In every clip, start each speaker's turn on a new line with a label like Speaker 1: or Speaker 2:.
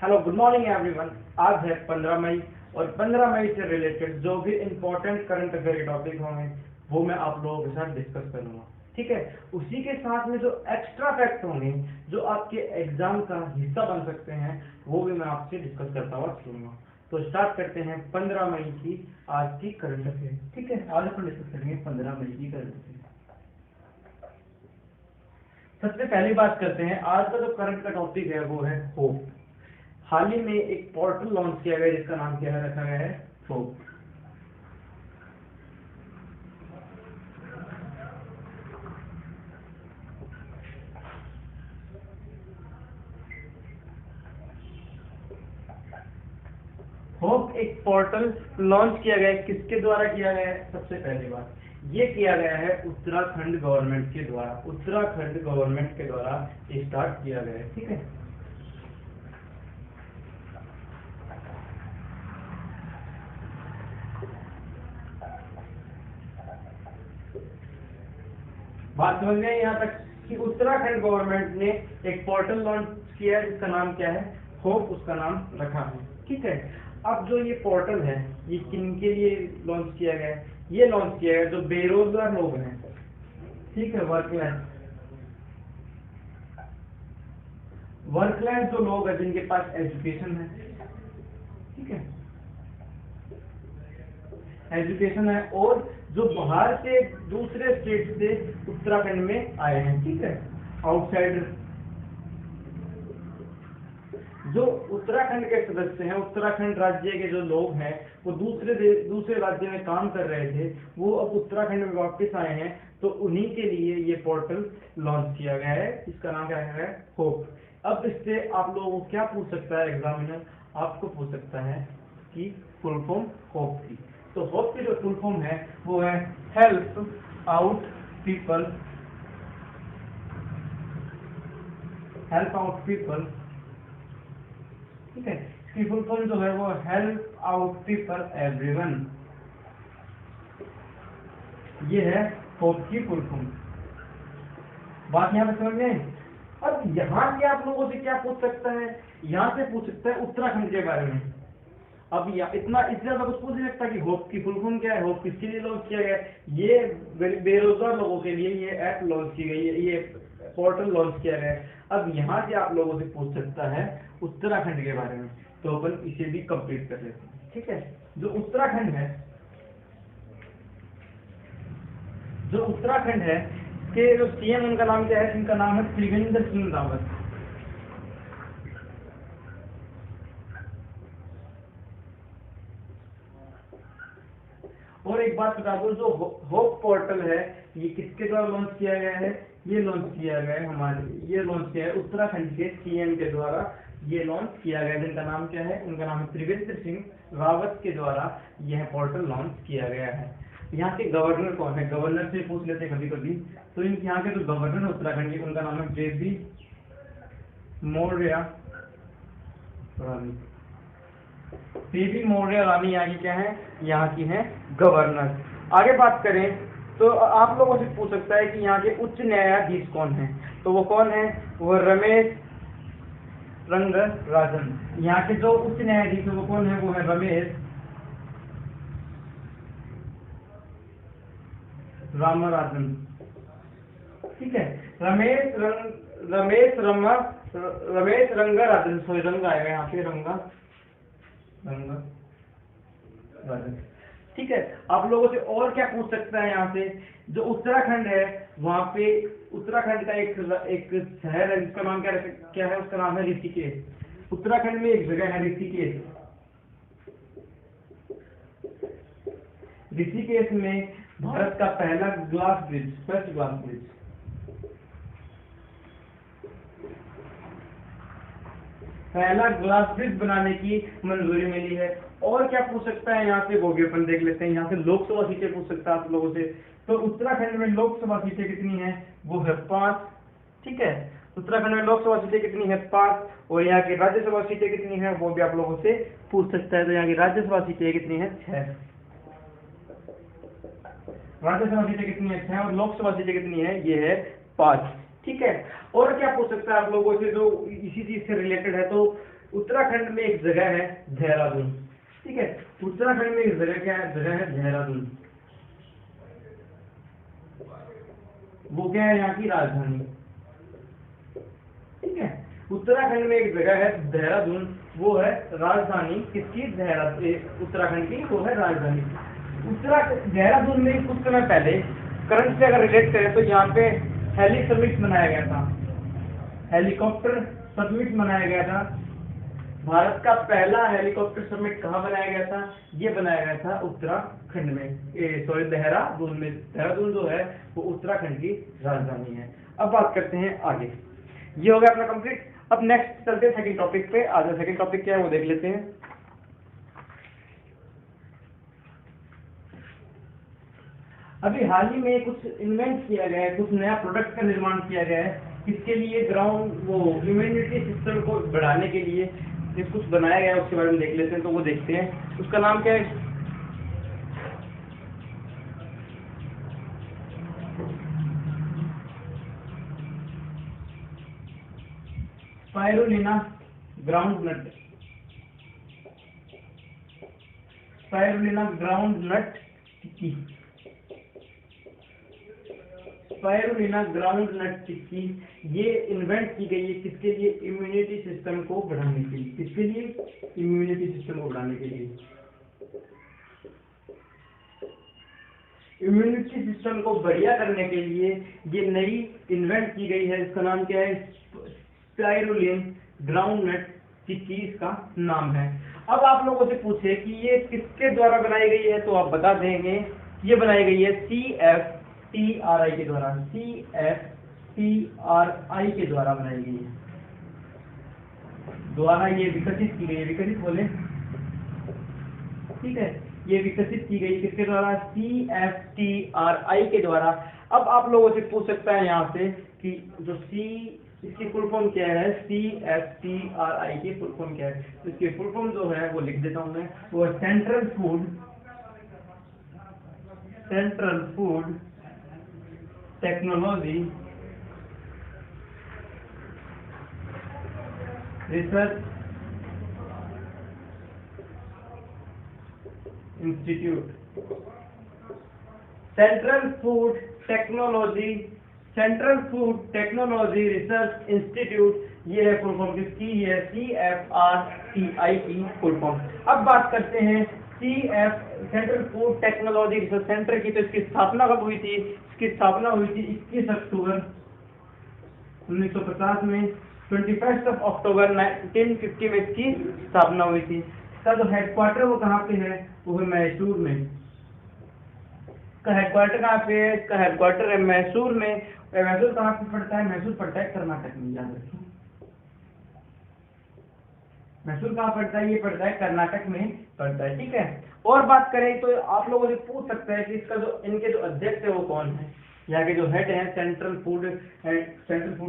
Speaker 1: Hello good morning everyone. आज है 15 मई और 15 मई से रिलेटेड जो भी इंपॉर्टेंट करंट अफेयर के टॉपिक होंगे वो मैं आप लोगों के साथ डिस्कस करूंगा। ठीक है, उसी के साथ में जो एक्स्ट्रा फैक्ट होंगे जो आपके एग्जाम का हिस्सा बन सकते हैं वो भी मैं आपसे डिस्कस करता हुआ चलूंगा। तो स्टार्ट करते हैं 15 मई की आज की करंट अफेयर। ठीक है, आज अपन डिस्कस करेंगे 15 मई की करंट अफेयर। सबसे पहली बात करते हैं, आज का जो करंट का टॉपिक है वो है होप। हाल ही में एक पोर्टल लॉन्च किया गया जिसका नाम क्या रखा गया है, होप। होप एक पोर्टल लॉन्च किया गया है, किसके द्वारा किया गया है? सबसे पहली बात ये किया गया है उत्तराखंड गवर्नमेंट के द्वारा, उत्तराखंड गवर्नमेंट के द्वारा स्टार्ट किया गया है। ठीक है, बात समझ में यहाँ तक कि उत्तराखंड गवर्नमेंट ने एक पोर्टल लॉन्च किया है जिसका नाम क्या है, होप उसका नाम रखा है। ठीक है, अब जो ये पोर्टल है ये किनके लिए लॉन्च किया गया है? ये लॉन्च किया गया जो बेरोजगार लोग हैं। ठीक है, वर्कलेस जो लोग हैं जिनके पास एजुकेशन है। ठीक है, एजुकेशन है और जो बाहर से दूसरे स्टेट से उत्तराखंड में आए हैं। ठीक है, आउटसाइडर जो उत्तराखंड के सदस्य हैं, उत्तराखंड राज्य के जो लोग हैं वो दूसरे राज्य में काम कर रहे थे, वो अब उत्तराखंड में वापस आए हैं, तो उन्हीं के लिए ये पोर्टल लॉन्च किया गया है। इसका नाम क्या है, होप। अब इससे आप लोगों को क्या पूछ सकता है एग्जामिनर? आपको पूछ सकता है कि फुल फॉर्म होप की। तो होप की जो फुल फॉर्म है वो है help out people, help out people. ठीक है, इसकी फुल फॉर्म जो है वो हेल्प आउट पीपल एवरीवन, ये है होप की फुल फॉर्म। बात यहाँ पे समझ में आई? अब यहाँ से आप लोगों से क्या पूछ सकता है? यहाँ से पूछ सकता है उत्तराखंड के बारे में। अब इतना इससे ज्यादा कुछ पूछ नहीं सकता कि होप की फुल फॉर्म क्या है, होप किसके लिए लॉन्च किया गया है। ये बेरोजगार लोगों के लिए ये ऐप लॉन्च की गई है, ये पोर्टल लॉन्च किया गया है। अब यहाँ से आप लोगों से पूछ सकता है उत्तराखंड के बारे में, तो अपन इसे भी कंप्लीट कर लेते हैं। ठीक है, जो उत्तराखंड है के जो सीएम उनका नाम क्या है? इनका नाम है त्रिवेंद्र सिंह रावत। और एक बात बता दो, जो होप पोर्टल है ये किसके द्वारा लॉन्च किया गया है? ये लॉन्च किया गया है उत्तराखंड के सीएम के द्वारा ये लॉन्च किया गया है, जिनका नाम क्या है? उनका नाम है त्रिवेंद्र सिंह रावत के द्वारा यह पोर्टल लॉन्च किया गया है। यहाँ के गवर्नर कौन है? गवर्नर से पूछ लेते हैं कभी कभी, तो यहाँ के जो गवर्नर है उत्तराखंड के उनका नाम है बेबी मौर्य रानी। बेबी मौर्य रानी यहाँ की क्या है? यहाँ की है गवर्नर। आगे बात करें तो आप लोगों से पूछ सकता है कि यहाँ के उच्च न्यायाधीश कौन है? तो वो कौन है? वो रमेश रंगराजन। यहाँ के जो उच्च न्यायाधीश है वो कौन है? वो है रमेश रामराजन। ठीक है, रमेश रंगराजन, सॉरी रंग आएगा यहाँ पे, रंगराजन। ठीक है, आप लोगों से और क्या पूछ सकता है? यहाँ से जो उत्तराखंड है वहां पे उत्तराखंड का एक शहर है जिसका नाम क्या है? उसका नाम है ऋषिकेश। उत्तराखंड में एक जगह है ऋषिकेश। ऋषिकेश में भारत का पहला glass bridge, first glass bridge, पहला ग्लास ब्रिज बनाने की मंजूरी मिली है। और क्या पूछ सकता है यहाँ से? वो भी अपन देख लेते हैं। यहाँ से लोकसभा सीटें पूछ सकता है आप लोगों से। तो उत्तराखंड में लोकसभा सीटें कितनी है? वो है 5। ठीक है, उत्तराखंड में लोकसभा सीटें कितनी है? 5। और यहाँ की राज्यसभा सीटें कितनी है? वो भी आप लोगों से पूछ सकता है। तो यहाँ की राज्यसभा सीटें कितनी है? 6। राज्यसभा सीटें कितनी है? 6। और लोकसभा सीटें कितनी है? ये है 5। ठीक है, और क्या पूछ सकता है आप लोगों से जो इसी चीज से रिलेटेड है? तो उत्तराखंड में एक जगह है देहरादून, ठीक है। उत्तराखंड में एक जगह क्या है, जगह है देहरादून, वो क्या है, यहाँ की राजधानी, ठीक है। उत्तराखंड में एक जगह है देहरादून, वो है राजधानी किसकी, देहरादून उत्तराखंड की, वो है राजधानी। देहरादून में कुछ समय पहले करंट से अगर रिलेट करें तो यहाँ पे हेली समिट मनाया गया था, हेलीकॉप्टर समिट मनाया गया था। भारत का पहला हेलीकॉप्टर समिट कहाँ बनाया गया था, ये बनाया गया था उत्तराखंड में, सॉरी देहरादून में। देहरादून जो है वो उत्तराखंड की राजधानी है। अब बात करते हैं आगे, ये हो गया अपना कंप्लीट। अब नेक्स्ट चलते हैं सेकंड टॉपिक पे। आज सेकंड टॉपिक क्या है वो देख लेते हैं। अभी हाल ही में कुछ इन्वेंट किया गया है, कुछ नया प्रोडक्ट का निर्माण किया गया है, किसके लिए, ग्राउंड वो इम्यूनिटी सिस्टम को बढ़ाने के लिए कुछ बनाया गया है, उसके बारे में देख लेते हैं। तो वो देखते हैं, उसका नाम क्या है, स्पाइरुलिना ग्राउंडनट, स्पाइरुलिना ग्राउंडनट टिक्की, स्पाइरुलिना ग्राउंडनट टिक्की ये इन्वेंट की गई है किसके लिए, इम्यूनिटी सिस्टम को बढ़ाने के लिए। किसके लिए, इम्यूनिटी सिस्टम को बढ़ाने के लिए। इम्यूनिटी सिस्टम को बढ़िया करने के लिए ये नई इन्वेंट की गई है, इसका नाम क्या है, स्पाइरुलिन ग्राउंडनट टिक्की इसका नाम है। अब आप लोगों से पूछे कि ये किसके द्वारा बनाई गई है, तो आप बता देंगे ये बनाई गई है CFTRI के द्वारा, CFTRI के द्वारा बनाई गई है, द्वारा ये विकसित की गई है, विकसित बोले, ठीक है, ये विकसित की गई किसके द्वारा, CFTRI के द्वारा। अब आप लोगों से पूछ सकता है यहाँ से कि जो इसकी फुल फॉर्म क्या है, CFTRI की फुल फॉर्म क्या है। तो इसकी फुल फॉर्म जो है वो लिख देता हूं मैं, वो central food technology research institute, central food technology research institute, ये है फुल फॉर्म किसकी, ये है CFRTI की फुल फॉर्म। अब बात करते हैं central food technology research centre की। तो इसकी स्थापना कब हुई थी, इसकी स्थापना हुई थी 21 अक्टूबर 1950 में, 21 अक्टूबर 1950 में इसकी स्थापना हुई थी। इसका जो हेडक्वार्टर वो कहाँ पे है, वो है मैसूर में। इसका हेडक्वार्टर कहाँ पे है, इसका हेडक्वार्टर है मैसूर में। मैसूर कहाँ पे पड़ता है, मैसूर पड़ता है कर्नाटक में, याद रखें। मैसूर कहाँ पड़ता है, ये पड़ता है कर्नाटक में पड़ता है, ठीक है। और बात करें तो आप लोगों से पूछ सकते हैं कि इसका जो इनके जो अध्यक्ष है वो कौन है, यहाँ के जो हेड हैं central food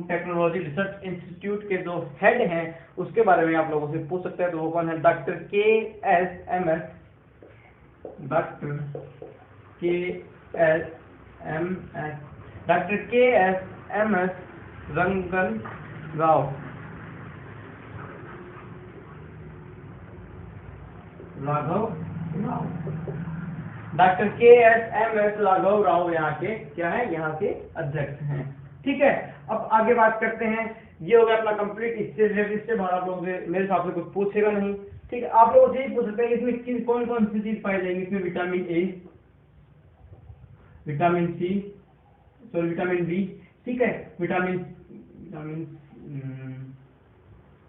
Speaker 1: technology research institute के जो हेड हैं उसके बारे में आप लोगों से पूछ सकते हैं। तो वो कौन है, डॉक्टर KSMS रंगन राव, डॉक्टर KSMS राघव राव यहाँ के क्या है, यहाँ के अध्यक्ष हैं, ठीक है। अब आगे बात करते हैं, ये हो गया अपना कंप्लीट। इससे रिलेटेड इससे बाहर आप लोगों से मेरे हिसाब से कुछ पूछेगा नहीं, ठीक है। आप लोग यही पूछ सकते हैं इसमें कौन कौन सी चीज पाई जाएगी, इसमें vitamin A, vitamin C, sorry vitamin B, ठीक है, विटामिन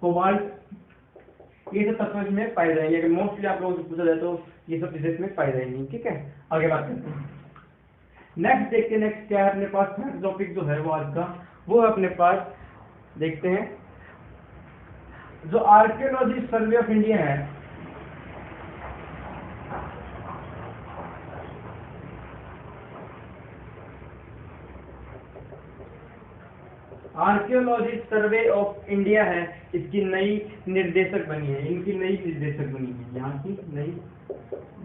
Speaker 1: कोबाल्ट, ये सब तत्व इसमें पाए जाएंगे। अगर मोस्टली आप लोगों से पूछा जाए तो ये सब चीजें इसमें पाई जाएंगी, ठीक है। आगे बात करते हैं, नेक्स्ट देखते हैं, नेक्स्ट क्या है अपने पास। थर्ड टॉपिक जो है वो आज का वो है अपने पास, देखते हैं जो आर्कियोलॉजी सर्वे ऑफ इंडिया है, आर्कियोलॉजी सर्वे ऑफ इंडिया है, इसकी नई निर्देशक बनी है, इनकी नई निर्देशक बनी है, यहाँ की नई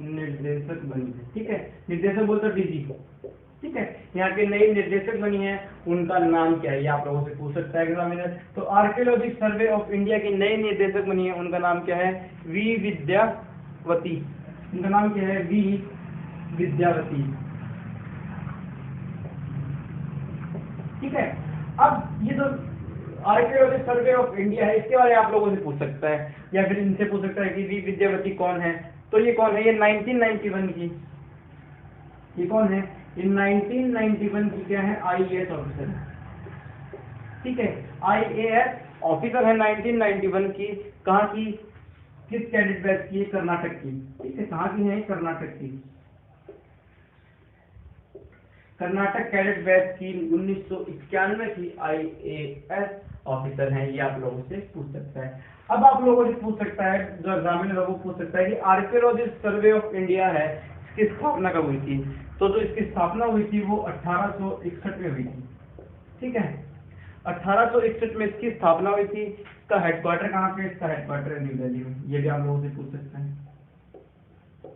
Speaker 1: निर्देशक बनी है, ठीक है। निर्देशक बोलते डीजी, ठीक है। यहाँ के नई निर्देशक बनी है, उनका नाम क्या है, ये आप लोगों से पूछ सकता है एग्जामिनर। तो आर्कियोलॉजिकल सर्वे ऑफ इंडिया की नई निर्देशक बनी है, उनका नाम क्या है, वी विद्यावती। उनका नाम क्या है, वी विद्यावती। ठीक है। अब ये जो आर्कियोलॉजिकल सर्वे ऑफ इंडिया है, इसके बारे में आप लोगों से पूछ सकता है, या फिर इनसे पूछ सकता है कि वी विद्यावती कौन है। तो ये कौन है, ये 1991 की, ये कौन है, ये 1991 की क्या है, आईएएस ऑफिसर। ठीक है, आईएएस ऑफिसर है 1991 की। कहाँ की, किस कैडेट बैच की, कर्नाटक की। ठीक है, कहाँ की है, कर्नाटक की, कर्नाटक कैडेट बैच की 1991 की आईएएस ऑफिसर हैं, ये आप लोगों से पूछ सकता है। अब आप लोगों से पूछ सकता है, जो एग्जामिनर लोगों पूछ सकता है कि आर्कियोलॉजिकल सर्वे ऑफ इंडिया है, इसकी स्थापना कब हुई थी। तो जो इसकी स्थापना हुई थी वो 1861 में हुई थी। ठीक है, 1861 में इसकी स्थापना हुई थी। इसका हेडक्वार्टर कहाँ पे, इसका हेडक्वार्टर है न्यू दिल्ली में, ये भी आप लोगों से पूछ सकते हैं।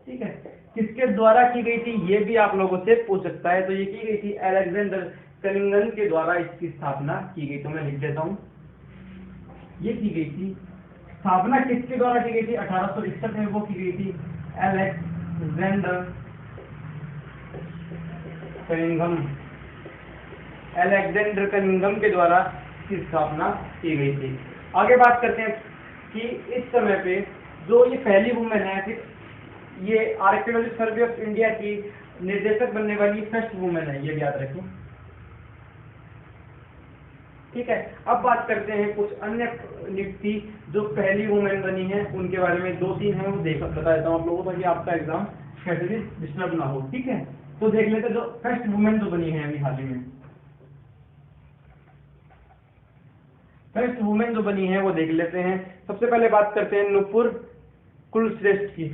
Speaker 1: ठीक है, किसके द्वारा की गई थी, ये भी आप लोगों से पूछ सकता है। तो ये की गई थी अलेक्जेंडर कनिंघम के द्वारा इसकी स्थापना की गई। तो मैं लिख देता हूँ, ये की गई थी, स्थापना किसके द्वारा की गई थी, 1861 में वो की गई थी अलेक्जेंडर कनिंघम, अलेक्जेंडर कनिंघम के द्वारा इसकी स्थापना की गई थी। आगे बात करते हैं कि इस समय पे जो ये पहली वुमेन है, फिर ये आर्कियोलॉजिकल सर्वे ऑफ इंडिया की निर्देशक बनने वाली फर्स्ट वुमेन है, ये भी याद रखें। ठीक है, अब बात करते हैं कुछ अन्य नियुक्ति जो पहली वुमेन बनी है, उनके बारे में 2-3 है, वो बता देता हूँ आप लोगों को, ताकि आपका एग्जाम कैसे भी डिस्टर्ब ना हो। ठीक है, तो देख लेते हैं जो फर्स्ट वुमेन जो बनी है अभी हाल ही में, फर्स्ट वुमेन जो बनी है वो देख लेते हैं। सबसे पहले बात करते हैं नुपुर कुलश्रेष्ठ की।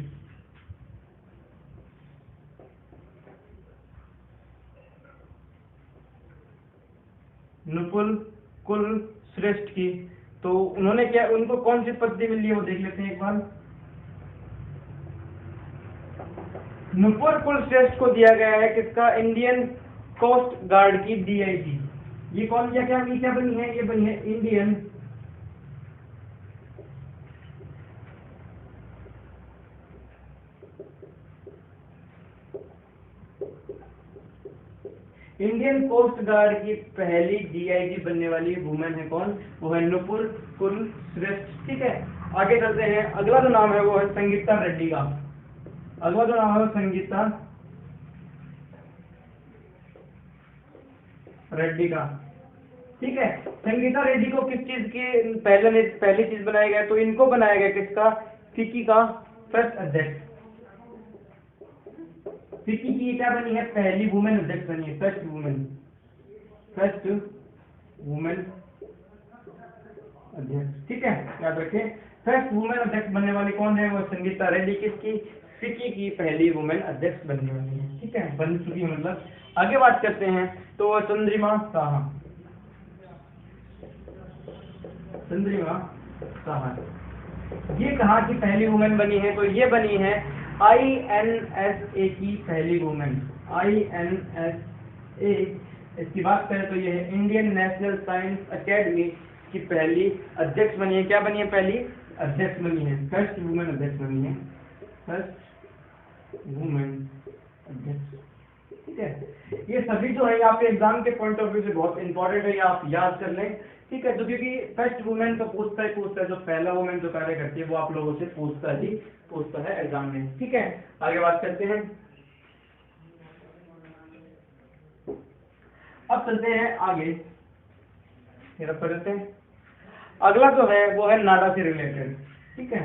Speaker 1: नुपुर कुलश्रेष्ठ की, तो उन्होंने क्या, उनको कौन सी पदवी मिली है वो देख लेते हैं एक बार। नुपुर कुलश्रेष्ठ को दिया गया है किसका, इंडियन कोस्ट गार्ड की डीआईजी। ये कौन, क्या क्या क्या बनी है, ये बनी है इंडियन इंडियन कोस्ट गार्ड की पहली डीआईजी बनने वाली वुमेन है कौन, वो है नुपुर कुलश्रेष्ठ। ठीक है, आगे चलते हैं। अगला जो नाम है वो है संगीता रेड्डी का। अगला जो नाम है वो संगीता रेड्डी का। ठीक है, संगीता रेड्डी को किस चीज की पहली चीज बनाया गया, तो इनको बनाया गया किसका, फिक्की का फर्स्ट अध्यक्ष। फिक्की की क्या बनी है, पहली वुमेन अध्यक्ष बनी है, फर्स्ट वुमेन अध्यक्ष। ठीक है, याद रखें, फर्स्ट वुमेन अध्यक्ष बनने वाली कौन है, वो संगीता रेड्डी, किसकी, फिक्की की पहली वुमेन अध्यक्ष बनने वाली है। ठीक है, बन चुकी है मतलब। आगे बात करते हैं, तो चंद्रिमा साहा, चंद्रिमा साहा ये कहाँ की पहली वुमेन बनी है, तो ये बनी है INSA की पहली वुमेन, INSA। इसकी बात करें तो ये है इंडियन नेशनल साइंस एकेडमी की पहली अध्यक्ष बनी है। क्या बनी है, पहली अध्यक्ष बनी है, फर्स्ट वुमेन अध्यक्ष बनी है, फर्स्ट वुमेन अध्यक्ष। ठीक है, ये सभी जो है आपके एग्जाम के पॉइंट ऑफ व्यू से बहुत इंपॉर्टेंट है, ये आप याद कर लें। ठीक है, तो क्योंकि फर्स्ट वुमेन तो पूछता है, जो पहला वुमेन जो कार्य करती है वो आप लोगों से पूछता है एग्जाम में। ठीक है, आगे बात करते हैं। अब चलते हैं आगे, करते हैं। अगला जो है वो है नाडा से रिलेटेड। ठीक है,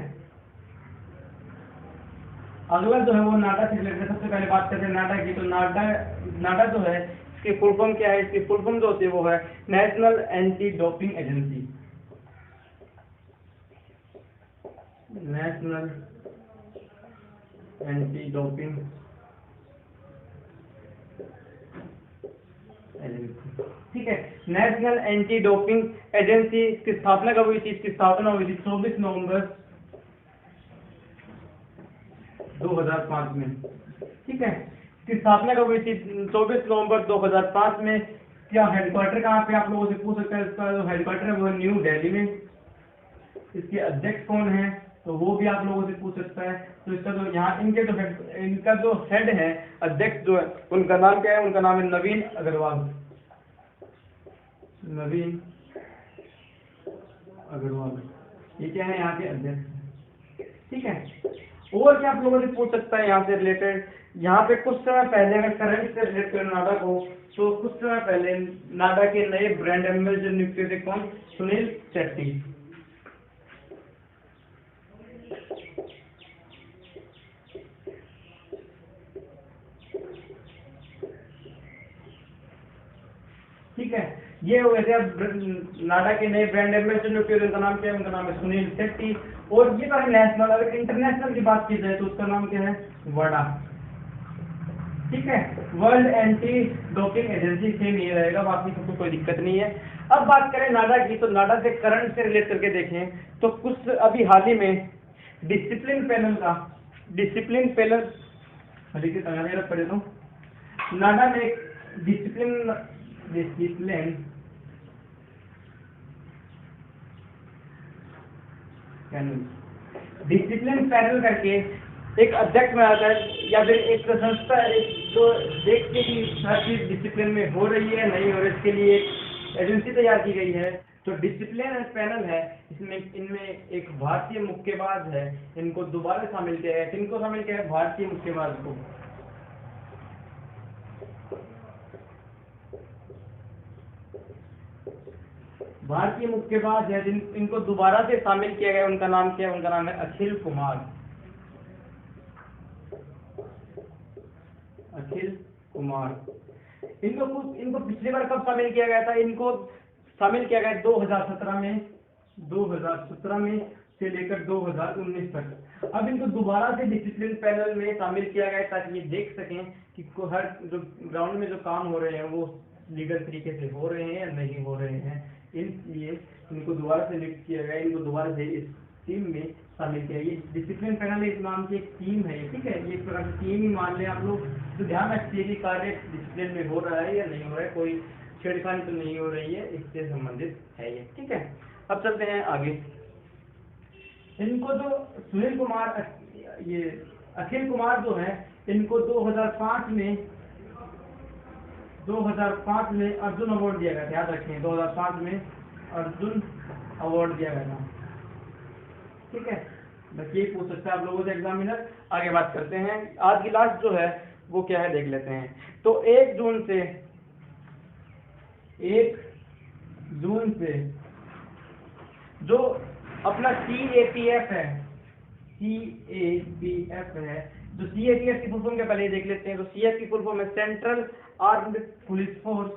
Speaker 1: अगला जो है वो नाडा से रिलेटेड। सबसे पहले बात करते हैं नाडा की। तो नाडा जो है, इसकी फुल फॉर्म क्या है, इसकी फुल फॉर्म जो होती है वो है national anti doping agency, national anti doping agency. ठीक है, नेशनल एंटी डोपिंग एजेंसी, इसकी स्थापना कब हुई थी, इसकी स्थापना हुई थी 24 नवंबर 2005 में। ठीक है, इसकी स्थापना कब हुई थी? 24 नवंबर 2005 में। क्या हेडक्वार्टर कहाँ पे, आप लोगों से पूछ सकते हैं। इसका जो हेडक्वार्टर है वो है न्यू दिल्ली में। इसके अध्यक्ष कौन है, तो वो भी आप लोगों से पूछ सकता है। तो इसका जो यहाँ इनका जो हेड है, अध्यक्ष जो है, उनका नाम क्या है? उनका नाम है नवीन अग्रवाल। नवीन अग्रवाल, ये क्या है? यहाँ के अध्यक्ष। ठीक है। और क्या आप लोगों से पूछ सकता है यहाँ से रिलेटेड? यहाँ पे कुछ समय पहले, अगर करंट से रिलेट करें नाडा को, तो कुछ समय पहले नाडा के नए ब्रांड एम्बेसडर नियुक्त थे। कौन? सुनील शेट्टी। ठीक है, ये हो गए थे अब नाडा के नए ब्रांड एम्बेसडर नियुक्त थे। उनका नाम क्या है? उनका नाम है सुनील शेट्टी। और ये तो नेशनल, अगर इंटरनेशनल की बात की जाए तो उसका नाम क्या है? वडा। ठीक है, world anti doping agency same ये रहेगा, बाकी सबको कोई दिक्कत नहीं है। अब बात करें नाडा की, तो नाडा से करंट से रिलेट करके देखें तो कुछ अभी हाल ही में डिसिप्लिन पैनल पढ़े तो नाडा में डिसिप्लिन पैनल करके एक अध्यक्ष में आता है, या फिर एक संस्था है जो देखते कि हर चीज डिसिप्लिन में हो रही है नहीं हो रही, इसके लिए एजेंसी तैयार की गई है। तो डिसिप्लिन पैनल है, इसमें इनमें एक भारतीय मुक्केबाज है, इनको दोबारा शामिल किया है। किनको शामिल किया है? भारतीय मुक्केबाज को। भारतीय मुक्केबाज है इनको दोबारा से शामिल किया गया। उनका नाम क्या है? उनका नाम है अखिल कुमार। अखिल कुमार। इनको पिछली बार कब शामिल किया गया था? इनको शामिल किया गया 2017 में। 2017 में से लेकर 2019 तक। अब इनको दोबारा से डिसिप्लिन पैनल में शामिल किया गया ताकि ये देख सकें कि हर जो ग्राउंड में जो काम हो रहे हैं वो लीगल तरीके से हो रहे हैं या नहीं हो रहे हैं। इसलिए इनको दोबारा से नियुक्त किया गया, इनको दोबारा से इस टीम में शामिल किया। ये डिसिप्लिन पैनल इस नाम की एक टीम है, ठीक है, ये एक प्रकार की टीम ही मान लें आप लोग। तो ध्यान रखिए कि कार्य डिसिप्लिन में हो रहा है या नहीं हो रहा है, कोई छेड़खानी तो नहीं हो रही है, इससे संबंधित है ये। ठीक है, अब चलते हैं आगे। इनको जो सुनील कुमार, ये अखिल कुमार जो है, इनको 2005 में अर्जुन अवार्ड दिया गया था। याद रखें, 2005 में अर्जुन अवार्ड दिया गया था। ठीक है, बस ये पूछ सकते हैं आप लोगों से एग्जामिनर। आगे बात करते हैं, आज की लास्ट जो है वो क्या है देख लेते हैं। तो 1 जून से जो अपना CAPF है, जो CAPF की फुल फॉर्म क्या पहले देख लेते हैं। तो CAPF की फुल फॉर्म है central armed police force.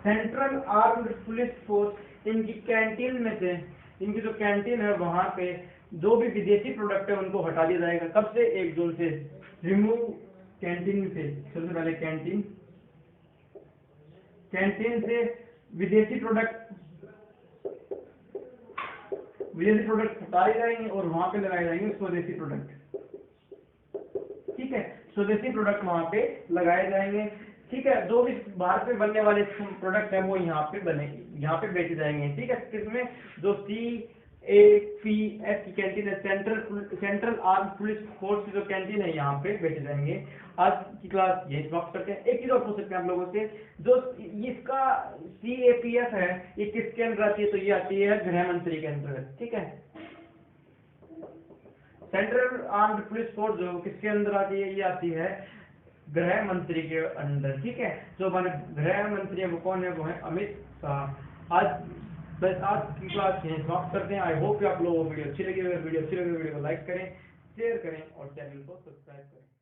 Speaker 1: Central armed police force. इनकी कैंटीन में से, इनकी जो कैंटीन है वहां पे जो भी विदेशी प्रोडक्ट है उनको हटा दिया जाएगा। कब से? 1 जून से। रिमूव कैंटीन से, सबसे पहले कैंटीन से विदेशी प्रोडक्ट हटाए जाएंगे और वहां पे लगाए जाएंगे स्वदेशी प्रोडक्ट। ठीक है, स्वदेशी प्रोडक्ट वहां पे लगाए जाएंगे। ठीक है, जो भी बाहर पे बनने वाले प्रोडक्ट है वो यहाँ पे बेचे जाएंगे। ठीक है, किसमें? जो CAPF की कैंटीन है, सेंट्रल आर्म पुलिस फोर्स की जो कैंटीन है यहाँ पे बेचे जाएंगे। आज की क्लास यही समाप्त करते हैं। एक चीज और पूछ सकते हैं आप लोगों से, जो इसका CAPF है ये किसके अंदर आती है? तो ये आती है गृह मंत्री के अंदर। ठीक है, सेंट्रल आर्म्ड पुलिस फोर्स जो किसके अंदर आती है? ये आती है गृह मंत्री के अंदर। ठीक है, जो हमारे गृह मंत्री है वो कौन है? वो है अमित शाह। आज की क्लास यहीं समाप्त करते हैं। आई होप कि आप लोगों को वीडियो अच्छी लगी। अगर वीडियो अच्छी लगी वीडियो को लाइक करें, शेयर करें और चैनल को सब्सक्राइब करें।